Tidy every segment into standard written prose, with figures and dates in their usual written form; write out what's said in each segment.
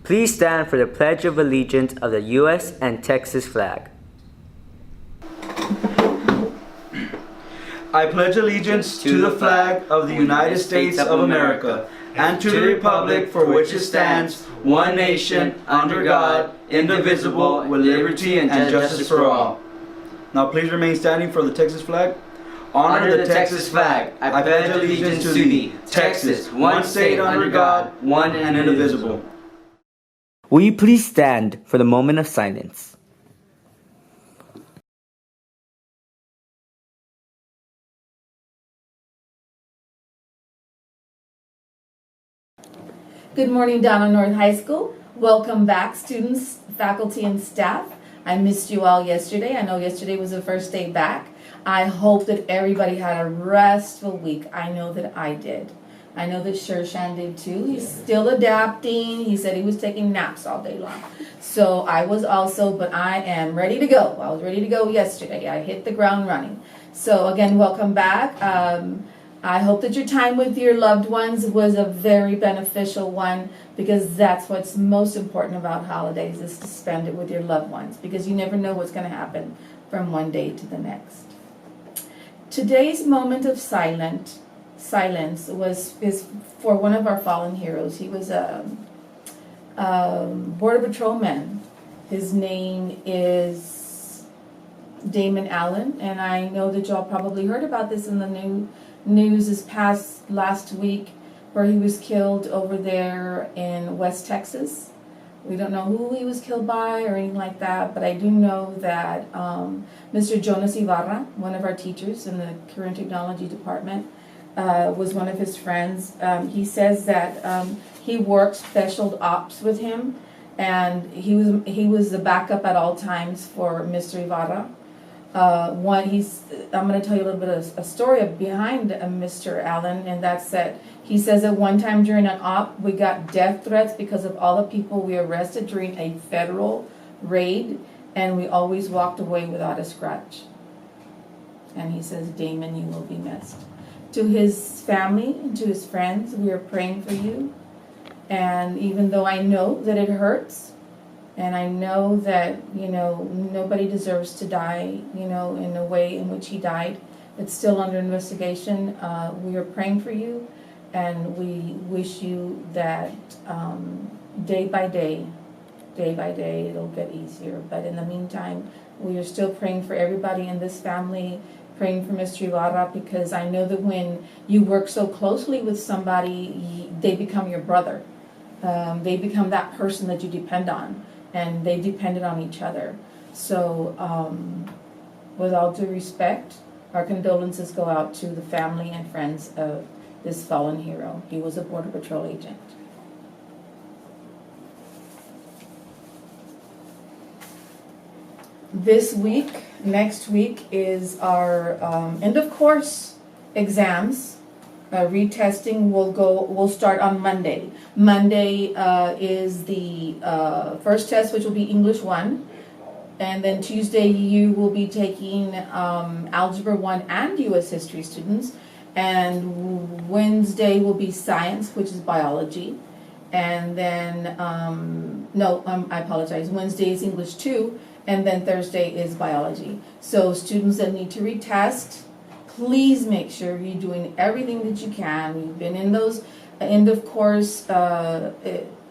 Please stand for the Pledge of Allegiance of the U.S. and Texas flag. I pledge allegiance to the flag of the United States of America and to the republic for which it stands, one nation, under God, indivisible, with liberty and justice for all. Now please remain standing for the Texas flag. Honor the Texas flag. I pledge allegiance to thee, Texas, one state under God, one and indivisible. Will you please stand for the moment of silence? Good morning, Donald North High School. Welcome back, students, faculty, and staff. I missed you all yesterday. I know yesterday was the first day back. I hope that everybody had a restful week. I know that I did. I know that Shershan did too. He's still adapting. He said he was taking naps all day long. So I was also, but I am ready to go. I was ready to go yesterday. I hit the ground running. So again, welcome back. I hope that your time with your loved ones was a very beneficial one, because that's what's most important about holidays, is to spend it with your loved ones, because you never know what's going to happen from one day to the next. Today's moment of silence is for one of our fallen heroes. He was a Border Patrolman. His name is Damon Allen, and I know that y'all probably heard about this in the news this past last week, where he was killed over there in West Texas. We don't know who he was killed by or anything like that, but I do know that Mr. Jonas Ibarra, one of our teachers in the Career Technology Department, was one of his friends. He says that he worked special ops with him, and he was the backup at all times for Mr. Ibarra. I'm going to tell you a little bit of a story behind Mr. Allen, and that's that he says that one time during an op, we got death threats because of all the people we arrested during a federal raid, and we always walked away without a scratch. And he says, Damon, you will be missed. To his family and to his friends, we are praying for you. And even though I know that it hurts, and I know that, nobody deserves to die, in the way in which he died. It's still under investigation. We are praying for you, and we wish you that day by day, it'll get easier. But in the meantime, we are still praying for everybody in this family, praying for Mr. Ibarra, because I know that when you work so closely with somebody, they become your brother. They become that person that you depend on. And they depended on each other. So, with all due respect, our condolences go out to the family and friends of this fallen hero. He was a Border Patrol agent. Next week is our end of course exams. Retesting will start on Monday. Monday is the first test, which will be English 1. And then Tuesday you will be taking Algebra 1 and U.S. History students. And Wednesday will be Science, which is Biology. And then, I apologize. Wednesday is English 2. And then Thursday is Biology. So students that need to retest, please make sure you're doing everything that you can. You've been in those end of course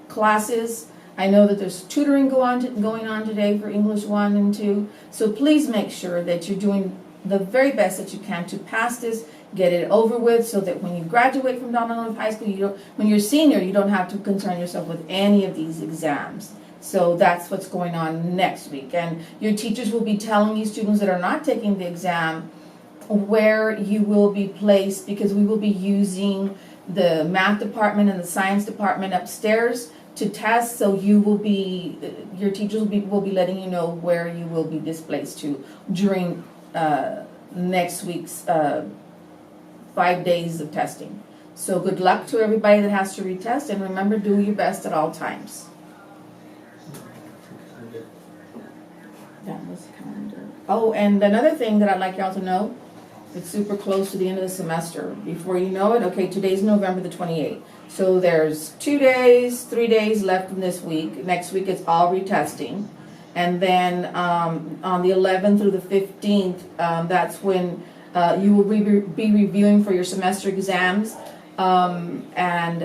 classes. I know that there's tutoring going on today for English 1 and 2. So please make sure that you're doing the very best that you can to pass this, get it over with, so that when you graduate from Donald North High School, when you're senior, you don't have to concern yourself with any of these exams. So that's what's going on next week. And your teachers will be telling you, students that are not taking the exam, where you will be placed, because we will be using the math department and the science department upstairs to test. So your teachers will be letting you know where you will be displaced to during next week's 5 days of testing. So good luck to everybody that has to retest, and remember, do your best at all times. That was calendar. Oh, and another thing that I'd like y'all to know It's super close to the end of the semester. Before you know it, okay, today's November the 28th. So there's 2 days, 3 days left in this week. Next week it's all retesting. And then on the 11th through the 15th, that's when you will be reviewing for your semester exams and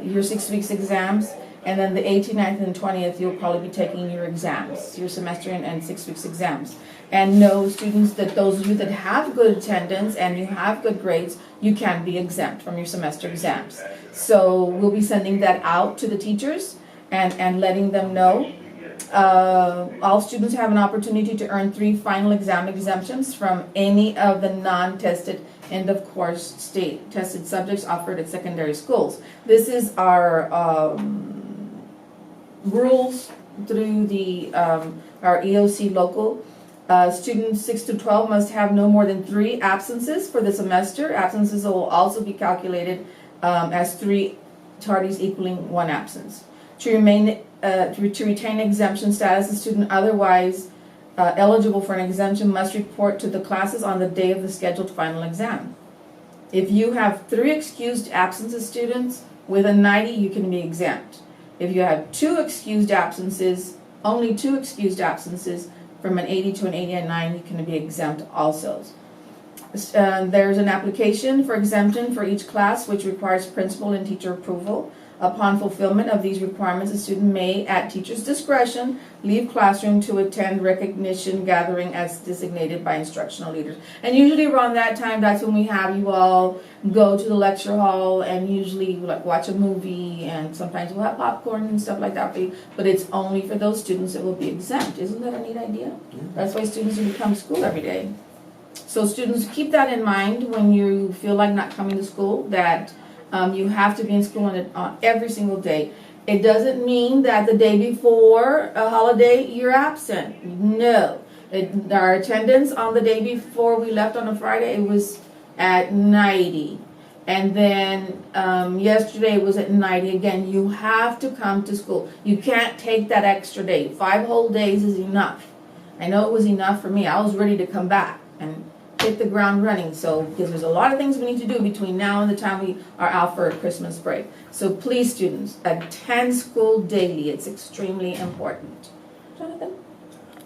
your 6 weeks exams. And then the 18th, 19th, and 20th, you'll probably be taking your exams, your semester and 6 weeks exams. And know, students, that those of you that have good attendance and you have good grades, you can be exempt from your semester exams. So we'll be sending that out to the teachers and letting them know. All students have an opportunity to earn 3 final exam exemptions from any of the non-tested end of course state tested subjects offered at secondary schools. This is our rules through the our EOC local. Students 6 to 12 must have no more than 3 absences for the semester. Absences will also be calculated as 3 tardies equaling 1 absence. To retain exemption status, the student otherwise eligible for an exemption must report to the classes on the day of the scheduled final exam. If you have 3 excused absences, students, with a 90, you can be exempt. If you have 2 excused absences, only 2 excused absences, from an 80 to an 89, you can be exempt also. There's an application for exemption for each class, which requires principal and teacher approval. Upon fulfillment of these requirements, a student may, at teacher's discretion, leave classroom to attend recognition gathering as designated by instructional leaders. And usually around that time, that's when we have you all go to the lecture hall and usually like watch a movie, and sometimes we'll have popcorn and stuff like that for you, but it's only for those students that will be exempt. Isn't that a neat idea? That's why students need to come to school every day. So students, keep that in mind when you feel like not coming to school, that you have to be in school on every single day. It doesn't mean that the day before a holiday you're absent. No. Our attendance on the day before we left on a Friday, it was at 90. And then yesterday it was at 90 again. You have to come to school. You can't take that extra day. 5 whole days is enough. I know it was enough for me. I was ready to come back and hit the ground running. So, because there's a lot of things we need to do between now and the time we are out for a Christmas break. So please, students, attend school daily. It's extremely important. Jonathan?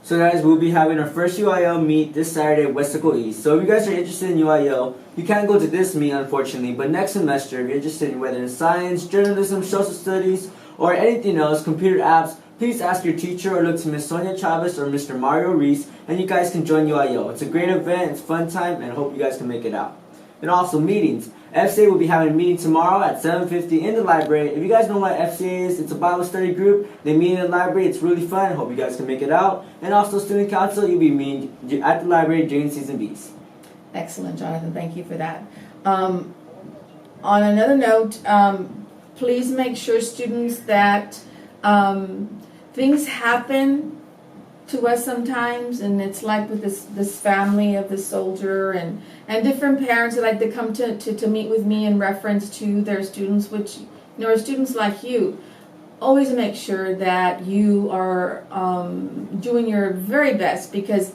So guys, we'll be having our first UIL meet this Saturday at Westaco East. So if you guys are interested in UIL, you can't go to this meet unfortunately, but next semester, if you're interested in whether in science, journalism, social studies, or anything else, computer apps, please ask your teacher or look to Miss Sonia Chavez or Mr. Mario Reese, and you guys can join UIL. It's a great event, it's fun time, and I hope you guys can make it out. And also meetings. FCA will be having a meeting tomorrow at 7:50 in the library. If you guys know what FCA is, it's a Bible study group. They meet in the library. It's really fun. I hope you guys can make it out. And also student council, you'll be meeting at the library during season B's. Excellent, Jonathan. Thank you for that. On another note, please make sure, students, that things happen to us sometimes, and it's like with this family of the soldier and different parents that like to come to meet with me in reference to their students, which are students like you. Always make sure that you are doing your very best, because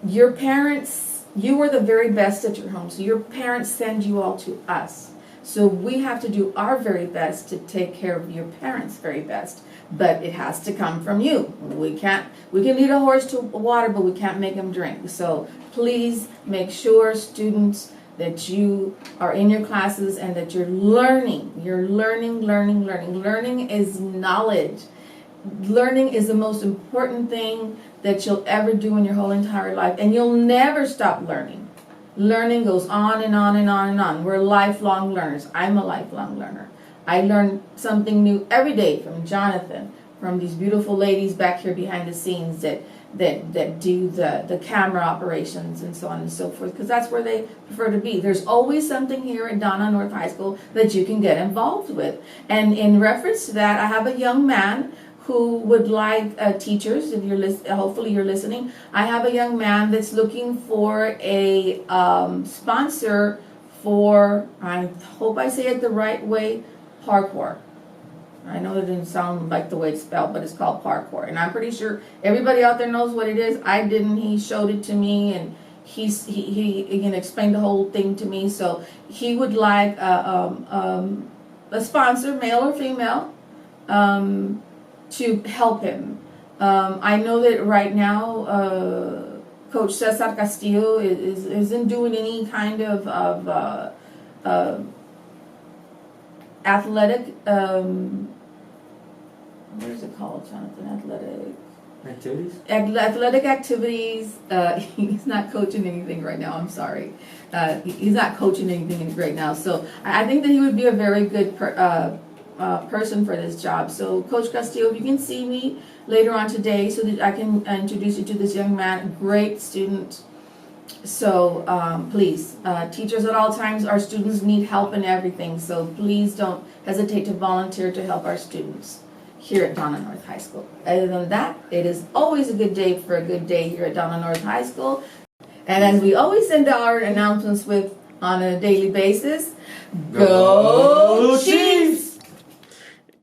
your parents, you are the very best at your home. So your parents send you all to us. So we have to do our very best to take care of your parents' very best. But it has to come from you. We can lead a horse to water, but we can't make him drink. So please make sure, students, that you are in your classes and that you're learning. You're learning. Learning is knowledge. Learning is the most important thing that you'll ever do in your whole entire life. And you'll never stop learning. Learning goes on and on and on and on. We're lifelong learners. I'm a lifelong learner. I learn something new every day from Jonathan, from these beautiful ladies back here behind the scenes that do the camera operations and so on and so forth, because that's where they prefer to be. There's always something here at Donna North High School that you can get involved with. And in reference to that, I have a young man who would like teachers, if you're hopefully you're listening. I have a young man that's looking for a sponsor for, I hope I say it the right way, parkour. I know that didn't sound like the way it's spelled, but it's called parkour. And I'm pretty sure everybody out there knows what it is. I didn't. He showed it to me, and he can explain the whole thing to me. So he would like a sponsor, male or female, to help him. I know that right now, Coach Cesar Castillo isn't doing any kind of athletic. What is it called, Jonathan? Athletic activities. He's not coaching anything right now. I'm sorry. He's not coaching anything right now. So I think that he would be a very good person for this job. So Coach Castillo, if you can see me later on today so that I can introduce you to this young man, great student. So please, teachers at all times, our students need help in everything. So please don't hesitate to volunteer to help our students here at Donna North High School. Other than that, it is always a good day for a good day here at Donna North High School. And as we always send our announcements with on a daily basis, go